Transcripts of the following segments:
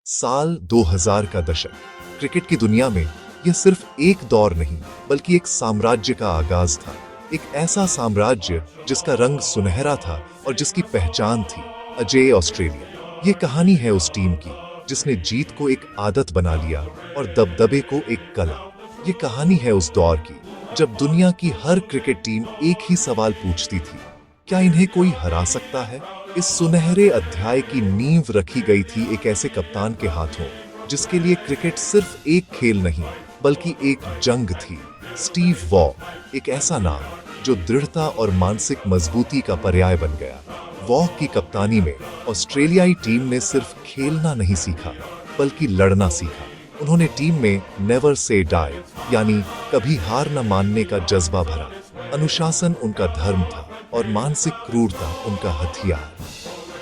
साल 2000 का दशक क्रिकेट की दुनिया में यह सिर्फ एक दौर नहीं बल्कि एक साम्राज्य का आगाज था। एक ऐसा साम्राज्य जिसका रंग सुनहरा था और जिसकी पहचान थी अजेय ऑस्ट्रेलिया। ये कहानी है उस टीम की जिसने जीत को एक आदत बना लिया और दबदबे को एक कला। ये कहानी है उस दौर की जब दुनिया की हर क्रिकेट टीम एक ही सवाल पूछती थी, क्या इन्हें कोई हरा सकता है? इस सुनहरे अध्याय की नींव रखी गई थी एक ऐसे कप्तान के हाथों जिसके लिए क्रिकेट सिर्फ एक खेल नहीं बल्कि एक जंग थी। स्टीव वॉ, एक ऐसा नाम जो दृढ़ता और मानसिक मजबूती का पर्याय बन गया। वॉ की कप्तानी में ऑस्ट्रेलियाई टीम ने सिर्फ खेलना नहीं सीखा बल्कि लड़ना सीखा। उन्होंने टीम में नेवर से डाई यानी कभी हार न मानने का जज्बा भरा। अनुशासन उनका धर्म था और मानसिक क्रूरता उनका हथियार।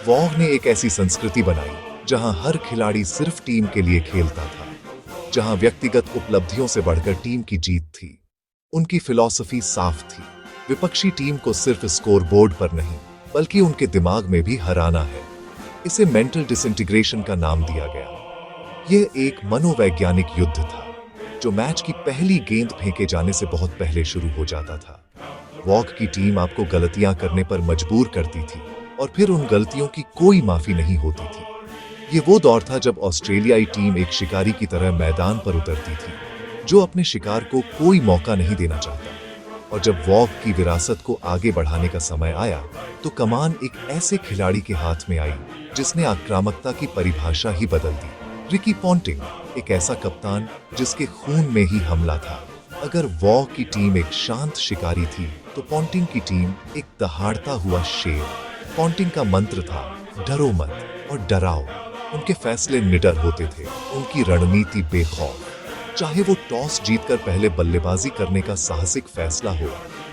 वॉ ने एक ऐसी संस्कृति बनाई जहां हर खिलाड़ी सिर्फ टीम के लिए खेलता था, जहां व्यक्तिगत उपलब्धियों से बढ़कर टीम की जीत थी। उनकी फिलॉसफी साफ थी, विपक्षी टीम को सिर्फ स्कोर बोर्ड पर नहीं बल्कि उनके दिमाग में भी हराना है। इसे मेंटल डिसइंटीग्रेशन का नाम दिया गया। यह एक मनोवैज्ञानिक युद्ध था जो मैच की पहली गेंद फेंके जाने से बहुत पहले शुरू हो जाता था। वॉक की टीम आपको गलतियां करने पर मजबूर करती थी और फिर उन गलतियों की कोई माफी नहीं होती थी। ये वो दौर था जब ऑस्ट्रेलियाई टीम एक शिकारी की तरह मैदान पर उतरती थी जो अपने शिकार को कोई मौका नहीं देना चाहता। और जब वॉक की विरासत को आगे बढ़ाने का समय आया तो कमान एक ऐसे खिलाड़ी के हाथ में आई जिसने आक्रामकता की परिभाषा ही बदल दी। रिकी पॉन्टिंग, एक ऐसा कप्तान जिसके खून में ही हमला था। अगर वॉ की टीम एक शांत शिकारी थी तो पॉन्टिंग की टीम एक दहाड़ता हुआ शेर। पॉन्टिंग का मंत्र था डरो मत और डराओ। उनके फैसले निडर होते थे, उनकी रणनीति बेखौफ। चाहे वो टॉस जीतकर पहले बल्लेबाजी करने का साहसिक फैसला हो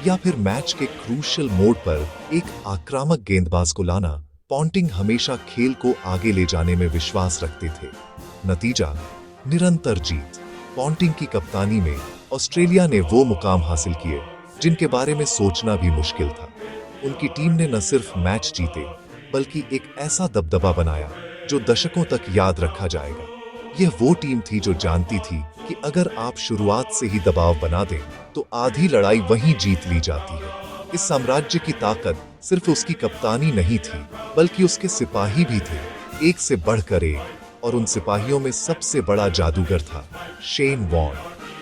या फिर मैच के क्रूशियल मोड पर एक आक्रामक गेंदबाज को लाना, पॉन्टिंग हमेशा खेल को आगे ले जाने में विश्वास रखते थे। नतीजा निरंतर जीत। पॉन्टिंग की कप्तानी में ऑस्ट्रेलिया ने वो मुकाम हासिल किए जिनके बारे में सोचना भी मुश्किल था। उनकी टीम ने न सिर्फ मैच जीते बल्कि एक ऐसा दबदबा बनाया जो दशकों तक याद रखा जाएगा। यह वो टीम थी जो जानती थी कि अगर आप शुरुआत से ही दबाव बना दें तो आधी लड़ाई वहीं जीत ली जाती है। इस साम्राज्य की ताकत सिर्फ उसकी कप्तानी नहीं थी बल्कि उसके सिपाही भी थे, एक से बढ़कर एक। और उन सिपाहियों में सबसे बड़ा जादूगर था शेन वॉर्न।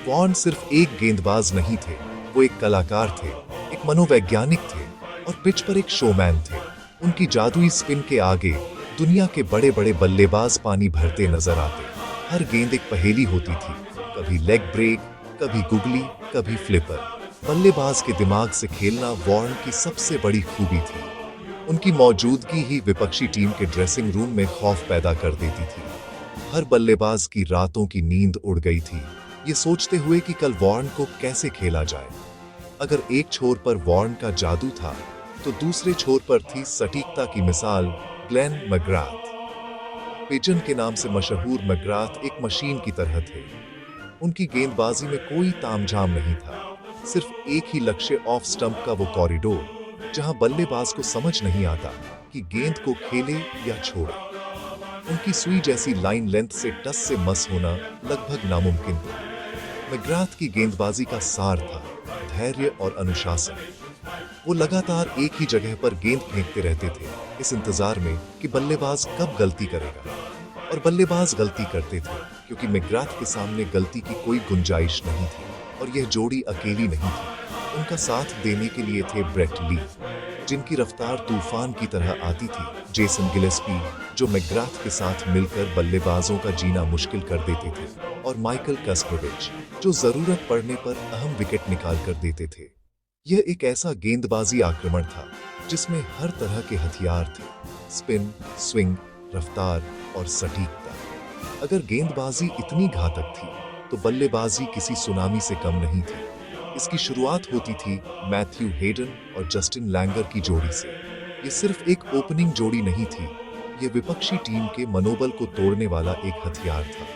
वॉर्न सिर्फ एक गेंदबाज नहीं थे, वो एक कलाकार थे, एक मनोवैज्ञानिक थे और पिच पर एक शोमैन थे। उनकी जादुई स्पिन के आगे दुनिया के बड़े बड़े बल्लेबाज पानी भरते नजर आते। हर गेंद एक पहेली होती थी, कभी लेग ब्रेक, कभी गुगली, कभी फ्लिपर। बल्लेबाज के दिमाग से खेलना वॉर्न की सबसे बड़ी खूबी थी। उनकी मौजूदगी ही विपक्षी टीम के ड्रेसिंग रूम में खौफ पैदा कर देती थी। हर बल्लेबाज की रातों की नींद उड़ गई थी ये सोचते हुए कि कल वॉर्न को कैसे खेला जाए। अगर एक छोर पर वॉर्न का जादू था तो दूसरे छोर पर थी सटीकता की मिसाल ग्लेन मैकग्राथ। पिजन के नाम से मशहूर मैकग्राथ एक मशीन की तरह थे। उनकी गेंदबाजी में कोई तामझाम नहीं था, सिर्फ एक ही लक्ष्य ऑफ स्टंप का वो कॉरिडोर जहां बल्लेबाज को समझ नहीं आता कि गेंद को खेले या छोड़े। उनकी सुई जैसी लाइन लेंथ से टस से मस होना लगभग नामुमकिन था। मैकग्राथ की गेंदबाजी का सार था धैर्य और अनुशासन। वो लगातार एक ही जगह पर गेंद फेंकते रहते थे इस इंतजार में कि बल्लेबाज कब गलती करेगा। और बल्लेबाज गलती करते थे क्योंकि मैकग्राथ के सामने गलती की कोई गुंजाइश नहीं थी। और यह जोड़ी अकेली नहीं थी, उनका साथ देने के लिए थे ब्रेट ली जिनकी रफ्तार तूफान की तरह आती थी, जेसन गिलेस्पी जो मैकग्राथ के साथ मिलकर बल्लेबाजों का जीना मुश्किल कर देते थे, और माइकल कस्परविच जो जरूरत पड़ने पर अहम विकेट निकाल कर देते थे। यह एक ऐसा गेंदबाजी आक्रमण था जिसमें हर तरह के हथियार थे, स्पिन, स्विंग, रफ्तार और सटीकता। अगर गेंदबाजी इतनी घातक थी तो बल्लेबाजी किसी सुनामी से कम नहीं थी। इसकी शुरुआत होती थी मैथ्यू हेडन और जस्टिन लैंगर की जोड़ी से। ये सिर्फ एक ओपनिंग जोड़ी नहीं थी, ये विपक्षी टीम के मनोबल को तोड़ने वाला एक हथियार था।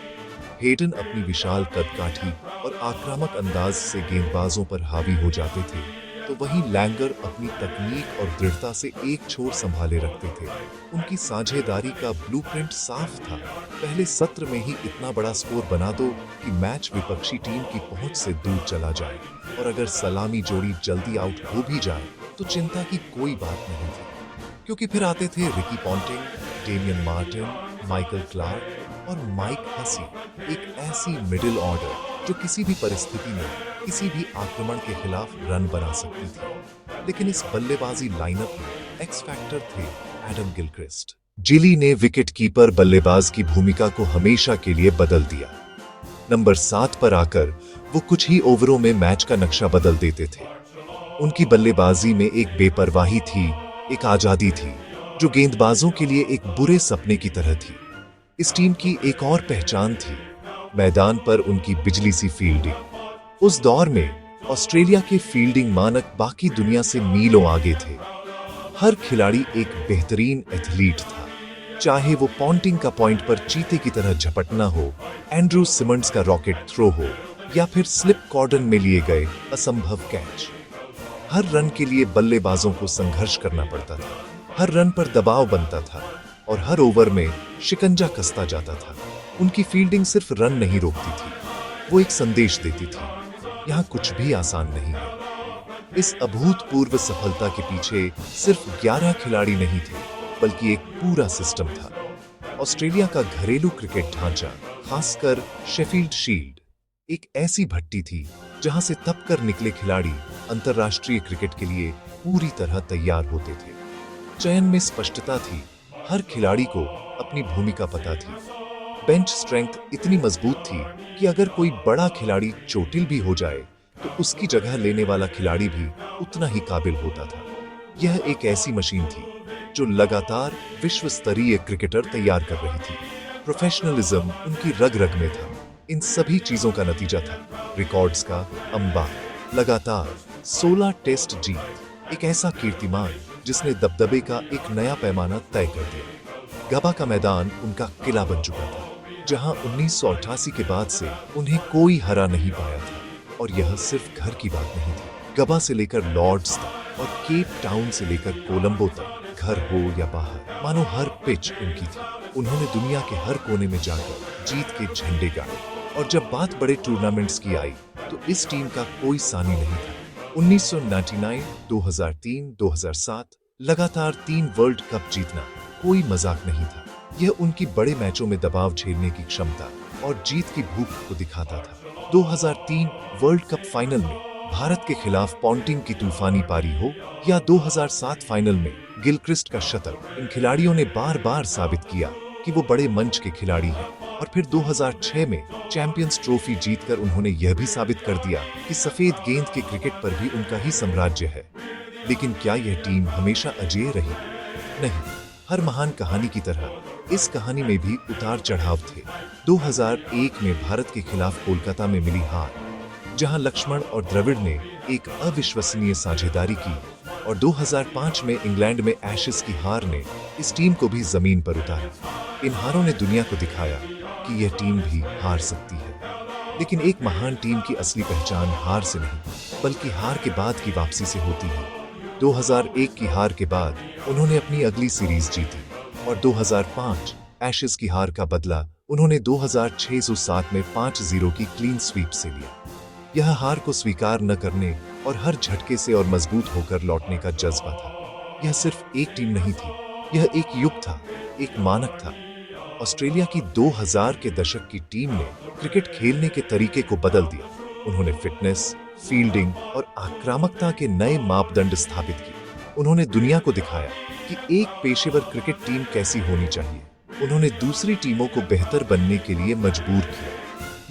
हेडन अपनी विशाल कदकाठी और आक्रामक अंदाज से गेंदबाजों पर हावी हो जाते थे तो वहीं लैंगर अपनी तकनीक और दृढ़ता से एक छोर संभाले रखते थे। उनकी साझेदारी का ब्लूप्रिंट साफ था। पहले सत्र में ही इतना बड़ा स्कोर बना दो कि मैच विपक्षी टीम की पहुंच से दूर चला जाए, और अगर सलामी जोड़ी जल्दी आउट हो भी जाए तो चिंता की कोई बात नहीं थी, क्योंकि फिर आते थे Ricky Ponting, Damien Martyn, Michael Clarke और माइक हसी। एक ऐसी मिडिल ऑर्डर जो किसी भी परिस्थिति में किसी भी आक्रमण के खिलाफ रन बना सकती थी। लेकिन इस बल्लेबाजी लाइनअप में एक्स फैक्टर थे एडम गिलक्रिस्ट। जिली ने विकेट कीपर बल्लेबाज की भूमिका को हमेशा के लिए बदल दिया। नंबर 7 पर आकर वो कुछ ही ओवरों में मैच का नक्शा बदल देते थे। उनकी बल्लेबाजी में एक बेपरवाही थी, एक आजादी थी जो गेंदबाजों के लिए एक बुरे सपने की तरह थी। इस टीम की एक और पहचान थी मैदान पर उनकी बिजली सी फील्डिंग। उस दौर में ऑस्ट्रेलिया के फील्डिंग मानक बाकी दुनिया से मीलों आगे थे। हर खिलाड़ी एक बेहतरीन एथलीट था, चाहे वो पॉन्टिंग का पॉइंट पर चीते की तरह झपटना हो, एंड्रू सिमंड्स का रॉकेट थ्रो हो, या फिर स्लिप कॉर्डन में लिए गए असंभव कैच। हर रन के लिए बल्लेबाजों को संघर्ष करना पड़ता था, हर रन पर दबाव बनता था और हर ओवर में शिकंजा कसता जाता था। उनकी फील्डिंग सिर्फ रन नहीं रोकती थी, वो एक संदेश देती थी, यहाँ कुछ भी आसान नहीं है। इस अभूतपूर्व सफलता के पीछे सिर्फ 11 खिलाड़ी नहीं थे, बल्कि एक पूरा सिस्टम था। ऑस्ट्रेलिया का घरेलू क्रिकेट ढांचा, खासकर शेफील्ड शील्ड, एक ऐसी भट्टी थी जहां से तपकर निकले खिलाड़ी अंतर्राष्ट्रीय क्रिकेट के लिए पूरी तरह तैयार होते थे। चयन में स्पष्टता थी, हर खिलाड़ी को अपनी भूमिका पता थी। बेंच स्ट्रेंथ इतनी मजबूत थी कि अगर कोई बड़ा खिलाड़ी चोटिल भी हो जाए तो उसकी जगह लेने वाला खिलाड़ी भी उतना ही काबिल होता था। यह एक ऐसी मशीन थी जो लगातार विश्व स्तरीय क्रिकेटर तैयार कर रही थी। प्रोफेशनलिज्म उनकी रग रग में था। इन सभी चीजों का नतीजा था रिकॉर्ड्स का अंबार, लगातार 16 टेस्ट जीत, एक ऐसा कीर्तिमान जिसने दबदबे का एक नया पैमाना तय कर दिया। गबा का मैदान उनका किला बन चुका था, जहां 1988 के बाद से उन्हें कोई हरा नहीं पाया था। और यह सिर्फ घर की बात नहीं थी। गबा से लेकर लॉर्ड्स तक और केप टाउन से लेकर कोलंबो तक, घर हो या बाहर, मानो हर पिच उनकी थी। उन्होंने दुनिया के हर कोने में जाकर जीत के झंडे गाड़े। और जब बात बड़े टूर्नामेंट्स की आई तो इस टीम का कोई सानी नहीं था। 1999, 2003, 2007 लगातार 3 वर्ल्ड कप जीतना कोई मजाक नहीं था। यह उनकी बड़े मैचों में दबाव झेलने की क्षमता और जीत की भूख को दिखाता था। 2003 वर्ल्ड कप फाइनल में भारत के खिलाफ पॉन्टिंग की तूफानी पारी हो या 2007 फाइनल में गिलक्रिस्ट का शतक, इन खिलाड़ियों ने बार बार साबित किया कि वो बड़े मंच के खिलाड़ी हैं। और फिर 2006 में चैंपियंस ट्रॉफी जीतकर उन्होंने यह भी साबित कर दिया कि सफेद गेंद के क्रिकेट पर भी उनका ही साम्राज्य है। लेकिन क्या यह टीम हमेशा अजेय रही? नहीं। हर महान कहानी की तरह इस कहानी में भी उतार चढ़ाव थे। 2001 में भारत के खिलाफ कोलकाता में मिली हार, जहां लक्ष्मण और द्रविड़ ने एक अविश्वसनीय साझेदारी की, और 2005 में इंग्लैंड में एशेज की हार ने इस टीम को भी जमीन पर उतारा। इन हारों ने दुनिया को दिखाया कि यह टीम भी हार सकती है। लेकिन एक महान टीम की असली पहचान हार से नहीं, बल्कि हार के बाद की वापसी से होती है। 2001 की हार के बाद उन्होंने अपनी अगली सीरीज जीती, और 2005 एशेज की हार का बदला उन्होंने 2006-07 में 5-0 की क्लीन स्वीप से लिया। यह हार को स्वीकार न करने और हर झटके से और मजबूत होकर लौटने का जज्बा था। यह सिर्फ एक टीम नहीं थी, यह एक युग था, एक मानक था। ऑस्ट्रेलिया की 2000 के दशक की टीम ने क्रिकेट खेलने के तरीके को बदल दिया। उन्होंने फिटनेस, फील्डिंग और आक्रामकता के नए मापदंड स्थापित किए। उन्होंने दुनिया को दिखाया कि एक पेशेवर क्रिकेट टीम कैसी होनी चाहिए। उन्होंने दूसरी टीमों को बेहतर बनने के लिए मजबूर किया।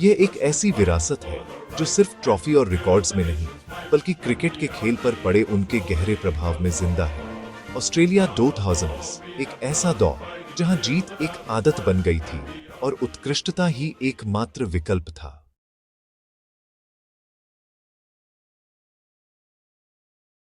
यह एक ऐसी विरासत है जो सिर्फ ट्रॉफी और रिकॉर्ड्स में नहीं, बल्कि क्रिकेट के खेल पर पड़े उनके गहरे प्रभाव में जिंदा है। ऑस्ट्रेलिया 2000s एक ऐसा दौर जहां जीत एक आदत बन गई थी और उत्कृष्टता ही एकमात्र विकल्प था।